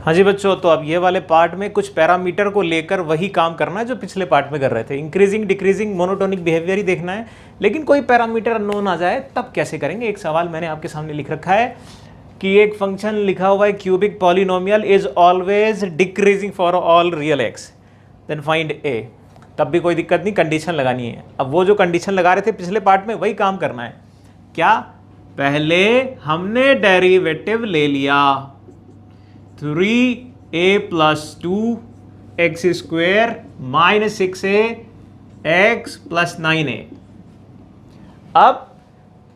हाँ जी बच्चों, तो अब ये वाले पार्ट में कुछ पैरामीटर को लेकर वही काम करना है जो पिछले पार्ट में कर रहे थे। इंक्रीजिंग डिक्रीजिंग मोनोटोनिक बिहेवियर ही देखना है, लेकिन कोई पैरामीटर अननोन आ जाए तब कैसे करेंगे। एक सवाल मैंने आपके सामने लिख रखा है कि एक फंक्शन लिखा हुआ है cubic polynomial is always decreasing for all real x, then find a. तब भी कोई दिक्कत नहीं, कंडीशन लगानी है। अब वो जो कंडीशन लगा रहे थे पिछले पार्ट में वही काम करना है। क्या? पहले हमने डेरिवेटिव ले लिया 3a plus 2x² minus 6a x plus 9a। अब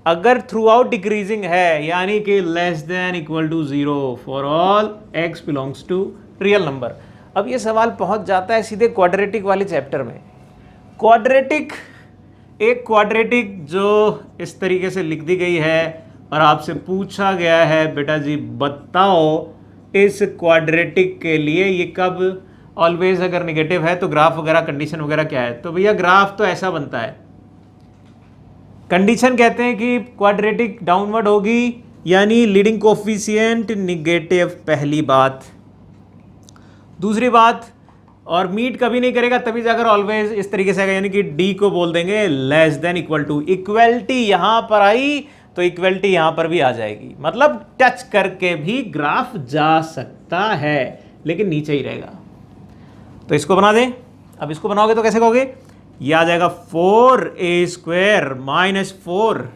अगर थ्रू आउट डिक्रीजिंग है, यानी कि less than equal to 0 for all x belongs to real number. अब ये सवाल पहुंच जाता है सीधे क्वाड्रेटिक वाले चैप्टर में। क्वाड्रेटिक, एक क्वाड्रेटिक जो इस तरीके से लिख दी गई है और आपसे पूछा गया है बेटा जी बताओ इस क्वाड्रेटिक के लिए ये कब ऑलवेज अगर नेगेटिव है तो ग्राफ वगैरह कंडीशन वगैरह क्या है। तो भैया ग्राफ तो ऐसा बनता है, कंडीशन कहते हैं कि क्वाड्रेटिक डाउनवर्ड होगी, यानी लीडिंग कोफिशिएंट निगेटिव, पहली बात। दूसरी बात, और मीट कभी नहीं करेगा तभी जाकर ऑलवेज इस तरीके से आएगा, यानी कि डी को बोल देंगे less than equal to. Equality यहां पर आई तो इक्वलिटी यहां पर भी आ जाएगी, मतलब टच करके भी ग्राफ जा सकता है लेकिन नीचे ही रहेगा। तो इसको बना दें। अब इसको बनाओगे तो कैसे कहोगे? ये आ जाएगा 4a² minus 4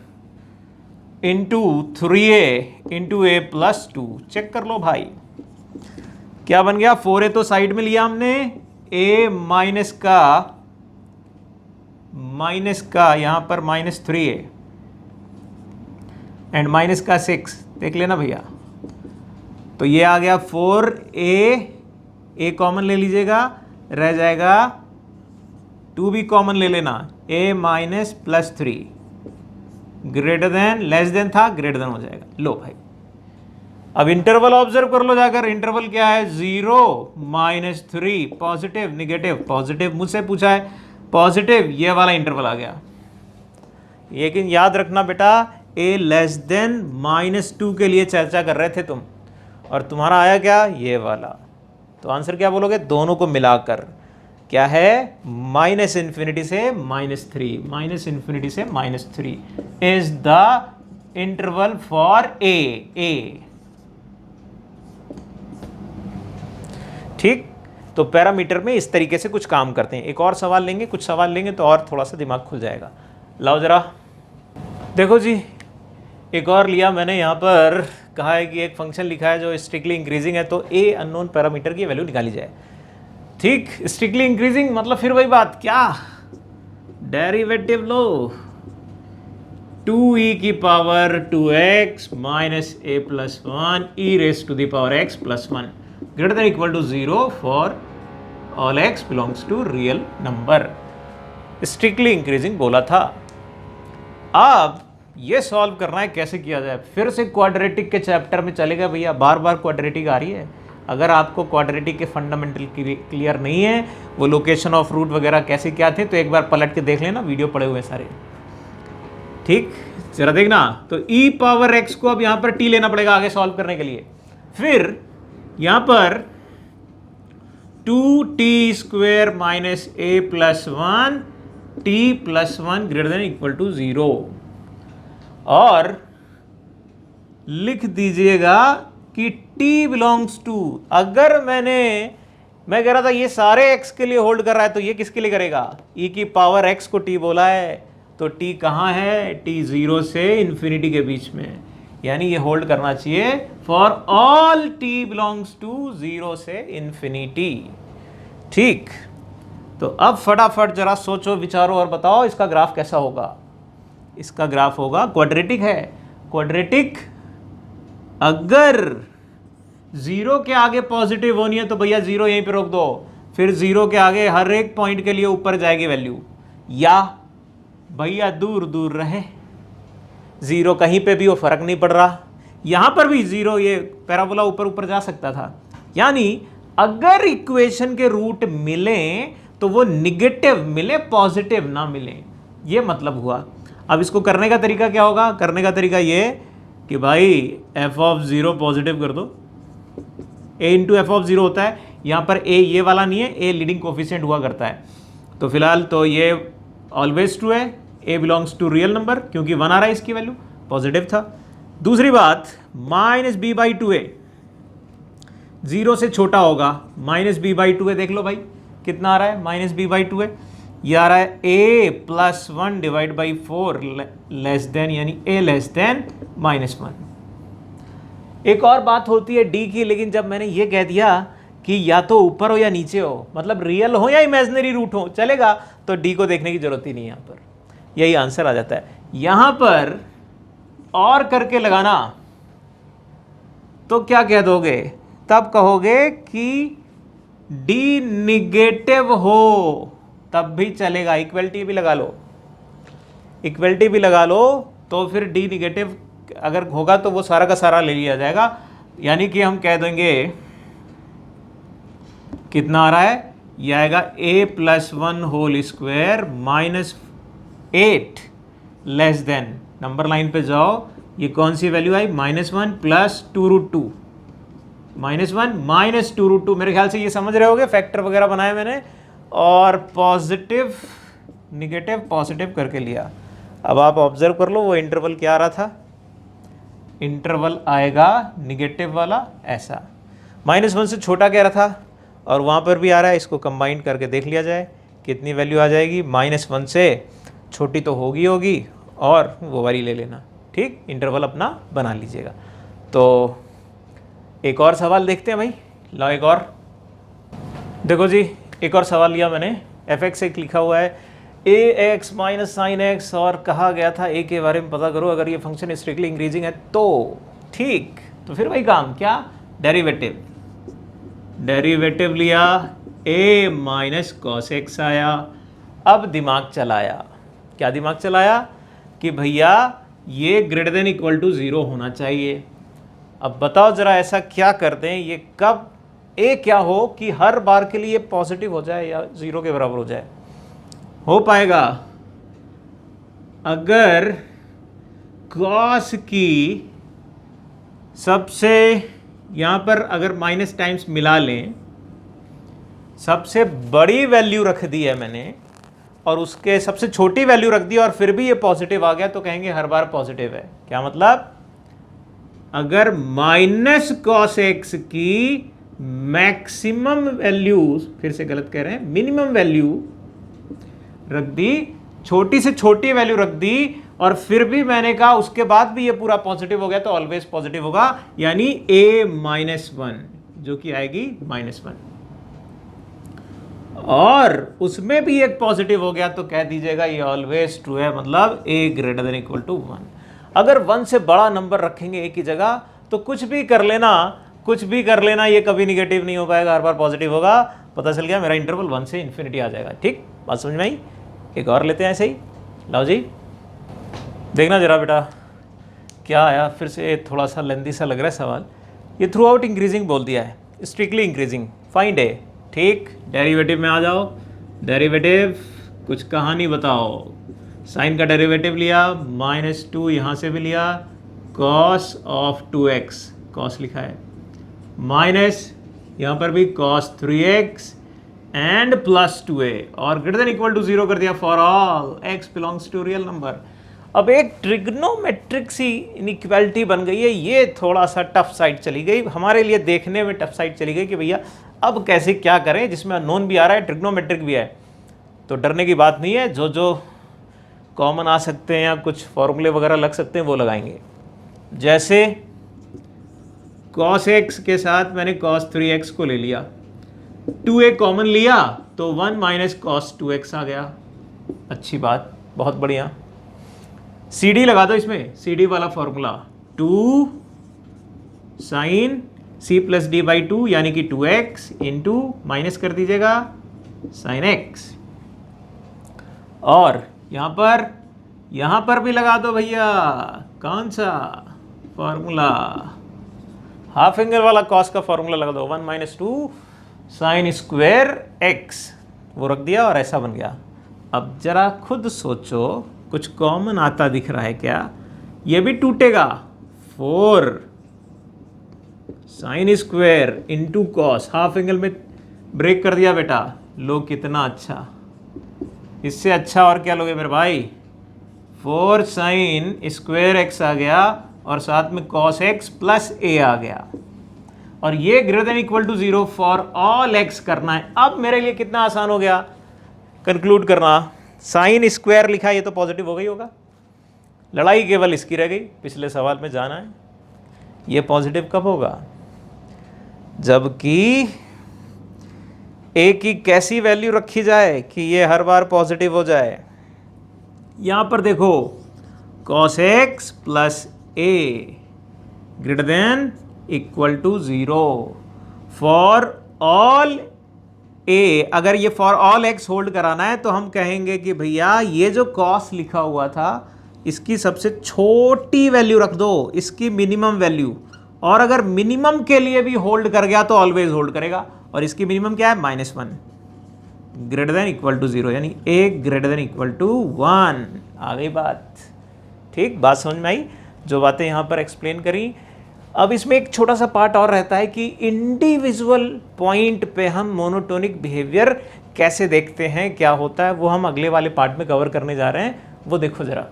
into 3a into a plus 2। Check कर लो भाई क्या बन गया। 4a तो साइड में लिया हमने, a माइनस का यहां पर माइनस 3a एंड माइनस का 6, देख लेना भैया। तो ये आ गया 4a कॉमन ले लीजिएगा, रह जाएगा 2 भी कॉमन ले लेना, a minus plus 3 greater than, less than था ग्रेटर देन हो जाएगा। लो भाई अब इंटरवल ऑब्जर्व कर लो जाकर। इंटरवल क्या है? 0 माइनस 3, पॉजिटिव निगेटिव पॉजिटिव, मुझसे पूछा है पॉजिटिव, ये वाला इंटरवल आ गया। लेकिन याद रखना बेटा a लेस देन -2 के लिए चर्चा कर रहे थे तुम, और तुम्हारा आया क्या? ये वाला। तो आंसर क्या बोलोगे? दोनों को मिलाकर क्या है? -∞ से -3, -∞ से -3 is the interval for a। ठीक, तो पैरामीटर में इस तरीके से कुछ काम करते हैं। एक और सवाल लेंगे, कुछ सवाल लेंगे तो और थोड़ा सा दिमाग खुल जाएगा। लाओ जरा देखो जी, एक और लिया मैंने। यहाँ पर कहा है कि एक फंक्शन लिखा है जो स्ट्रिक्टली इंक्रीजिंग है, तो a अननोन पैरामीटर की वैल्यू निकाली जाए। ठीक, स्ट्रिक्टली इंक्रीजिंग मतलब फिर वही बात, क्या? डेरिवेटिव लो 2e की power 2x minus a plus 1 e raise to the power x plus 1 greater than equal to 0 for all x belongs to real number. Strictly increasing बोला था। अब ये सॉल्व करना है, कैसे किया जाए। फिर से क्वाड्रेटिक के चैप्टर में चलेगा भैया, बार बार क्वाड्रेटिक आ रही है। अगर आपको क्वाड्रेटिक के फंडामेंटल क्लियर नहीं है, वो लोकेशन ऑफ रूट वगैरह कैसे क्या थे, तो एक बार पलट के देख लेना, वीडियो पड़े हुए सारे। ठीक, जरा देखना। तो e पावर x को अब यहां पर t लेना पड़ेगा आगे सॉल्व करने के लिए। फिर यहां पर 2t² minus a plus 1 t plus 1 greater than equal to 0, और लिख दीजिएगा कि t बिलोंग्स टू, अगर मैं कह रहा था ये सारे x के लिए होल्ड कर रहा है, तो ये किसके लिए करेगा? e की पावर x को t बोला है, तो t कहाँ है? t 0 से इन्फिनिटी के बीच में, यानी ये होल्ड करना चाहिए for all t belongs to 0 से इन्फिनिटी। ठीक, तो अब फटाफट जरा सोचो विचारो और बताओ इसका ग्राफ कैसा होगा। इसका ग्राफ होगा, क्वाड्रेटिक है, क्वाड्रेटिक अगर 0 के आगे पॉजिटिव होनी है तो भैया 0 यहीं पे रोक दो, फिर 0 के आगे हर एक पॉइंट के लिए ऊपर जाएगी वैल्यू, या भैया दूर दूर रहे 0 कहीं पे भी वो फर्क नहीं पड़ रहा। यहां पर भी 0, ये पैराबोला ऊपर ऊपर जा सकता था। यानी अगर इक्वेशन के रूट मिले तो वो निगेटिव मिले, पॉजिटिव ना मिले, ये मतलब हुआ। अब इसको करने का तरीका क्या होगा? करने का तरीका ये कि भाई f(0) पॉजिटिव कर दो, a इंटू एफ ऑफ 0 होता है, यहाँ पर a ये वाला नहीं है, a लीडिंग कोफिशिएंट हुआ करता है। तो फिलहाल तो ये ऑलवेज ट्रू है, a belongs to real number क्योंकि 1 आ रहा है, इसकी वैल्यू पॉजिटिव था। दूसरी बात, माइनस बी बाई टू ए 0 से छोटा होगा, माइनस बी बाई टू ए देख लो भाई कितना आ रहा है, माइनस बी बाई टू ए, ये आ रहा है a plus 1 divide by 4 less than, यानी a लेस देन माइनस 1। एक और बात होती है d की, लेकिन जब मैंने ये कह दिया कि या तो ऊपर हो या नीचे हो, मतलब रियल हो या इमेजिनरी रूट हो चलेगा, तो d को देखने की जरूरत ही नहीं, यहाँ पर यही आंसर आ जाता है। यहाँ पर और करके लगाना तो क्या कह दोगे, तब कहोगे कि d निगेटिव हो तब भी चलेगा, इक्वलिटी भी लगा लो, इक्वलिटी भी लगा लो, तो फिर d निगेटिव अगर होगा तो वो सारा का सारा ले लिया जाएगा, यानी कि हम कह देंगे कितना आ रहा है, ये आएगा a plus 1 whole square minus 8 less than, number line पे जाओ, ये कौन सी वैल्यू आई, -1 प्लस 2√2, -1 माइनस 2√2। मेरे ख्याल से ये समझ रहे होगे, फैक्टर वगैरह बनाए मैंने और पॉजिटिव निगेटिव पॉजिटिव करके लिया। अब आप ऑब्जर्व कर लो वो इंटरवल क्या आ रहा था, इंटरवल आएगा निगेटिव वाला ऐसा, -1 से छोटा कह रहा था और वहाँ पर भी आ रहा है, इसको कंबाइन करके देख लिया जाए कितनी वैल्यू आ जाएगी, -1 से छोटी तो होगी और वो वाली ले लेना, ठीक, इंटरवल अपना बना लीजिएगा। तो एक और सवाल देखते हैं भाई, लो एक और देखो जी, एक और सवाल लिया मैंने, f(x) एक लिखा हुआ है ax माइनस साइन एक्स, और कहा गया था a के बारे में पता करो अगर ये फंक्शन स्ट्रिक्टली इंक्रीजिंग है तो, ठीक, तो फिर वही काम, क्या, डेरिवेटिव, डेरिवेटिव लिया, a माइनस कॉस एक्स आया। अब दिमाग चलाया, क्या दिमाग चलाया कि भैया ये ग्रेटर देन इक्वल टू 0 होना चाहिए। अब बताओ जरा ऐसा क्या कर दें, ये कब a क्या हो कि हर बार के लिए पॉजिटिव हो जाए या 0 के बराबर हो जाए, हो पाएगा अगर cos की सबसे, यहाँ पर अगर माइनस टाइम्स मिला लें, सबसे बड़ी वैल्यू रख दी है मैंने और उसके सबसे छोटी वैल्यू रख दी और फिर भी ये पॉजिटिव आ गया, तो कहेंगे हर बार पॉजिटिव है। क्या मतलब, अगर माइनस कॉस एक्स की मैक्सिमम वैल्यू, फिर से गलत कह रहे हैं, मिनिमम वैल्यू रख दी, छोटी से छोटी वैल्यू रख दी और फिर भी मैंने कहा उसके बाद भी ये पूरा पॉजिटिव हो गया तो ऑलवेज पॉजिटिव होगा, यानी a माइनस 1 जो कि आएगी -1, और उसमें भी एक पॉजिटिव हो गया तो कह दीजिएगा ये ऑलवेज ट्रू है, मतलब a greater than equal to 1। अगर 1 से बड़ा नंबर रखेंगे एक ही जगह तो कुछ भी कर लेना, ये कभी निगेटिव नहीं हो पाएगा, हर बार पॉजिटिव होगा। पता चल गया, मेरा इंटरवल 1 से इन्फिनिटी आ जाएगा, ठीक, बात समझ में आई। एक और लेते हैं ऐसे ही, लाओ जी देखना जरा बेटा क्या आया, फिर से थोड़ा सा लेंदी सा लग रहा है सवाल। ये थ्रू आउट इंक्रीजिंग बोल दिया है, स्ट्रिक्टली इंक्रीजिंग, फाइंड ए, ठीक, डेरिवेटिव में आ जाओ, डेरिवेटिव कुछ कहानी बताओ, साइन का डेरिवेटिव लिया, -2 यहाँ से भी लिया, कॉस ऑफ 2x, कॉस लिखा है, माइनस यहाँ पर भी cos 3x and plus 2a, और ग्रेटर देन इक्वल टू 0 कर दिया for all x belongs to real number. अब एक ट्रिग्नोमेट्रिक सी इनइक्वालिटी बन गई है, ये थोड़ा सा टफ साइड चली गई हमारे लिए, देखने में टफ साइड चली गई कि भैया अब कैसे क्या करें, जिसमें अननोन भी आ रहा है, ट्रिग्नोमेट्रिक भी है, तो डरने की बात नहीं है, जो कॉमन आ सकते हैं या कुछ फॉर्मूले वगैरह लग सकते हैं वो लगाएंगे। जैसे cos x के साथ मैंने cos 3x को ले लिया, 2a कॉमन लिया तो 1 माइनस cos 2x आ गया, अच्छी बात, बहुत बढ़िया। CD लगा दो इसमें, CD वाला formula, 2 sine c plus d by 2 यानी कि 2x इंटू माइनस कर दीजिएगा साइन x, और यहाँ पर भी लगा दो भैया, कौन सा फॉर्मूला, हाफ एंगल वाला कॉस का फॉर्मूला लगा दो, 1 माइनस 2 साइन स्क्वायर x, वो रख दिया और ऐसा बन गया। अब जरा खुद सोचो, कुछ कॉमन आता दिख रहा है क्या, ये भी टूटेगा, 4 sine square into cos, half angle में ब्रेक कर दिया बेटा। लो कितना अच्छा, इससे अच्छा और क्या लोगे मेरे भाई? 4 साइन स्क्वायर एक्स आ गया और साथ में कॉस एक्स प्लस ए आ गया, और ये greater than equal to 0 for all x करना है। अब मेरे लिए कितना आसान हो गया कंक्लूड करना। साइन स्क्वायर लिखा, ये तो पॉजिटिव हो गई होगा, लड़ाई केवल इसकी रह गई, पिछले सवाल में जाना है ये पॉजिटिव कब होगा, जबकि ए की कैसी वैल्यू रखी जाए कि ये हर बार पॉजिटिव हो जाए। यहां पर देखो cos x plus a greater than equal to 0 for all a. अगर ये फॉर ऑल एक्स होल्ड कराना है तो हम कहेंगे कि भैया ये जो cos लिखा हुआ था इसकी सबसे छोटी वैल्यू रख दो, इसकी मिनिमम वैल्यू, और अगर मिनिमम के लिए भी होल्ड कर गया तो ऑलवेज होल्ड करेगा, और इसकी मिनिमम क्या है? -1 ग्रेटर देन इक्वल टू 0, यानी ए ग्रेटर देन इक्वल टू 1। आ गई बात? ठीक, बात समझ में आई जो बातें यहां पर एक्सप्लेन करी। अब इसमें एक छोटा सा पार्ट और रहता है कि इंडिविजुअल पॉइंट पे हम मोनोटोनिक बिहेवियर कैसे देखते हैं, क्या होता है, वो हम अगले वाले पार्ट में कवर करने जा रहे हैं, वो देखो जरा।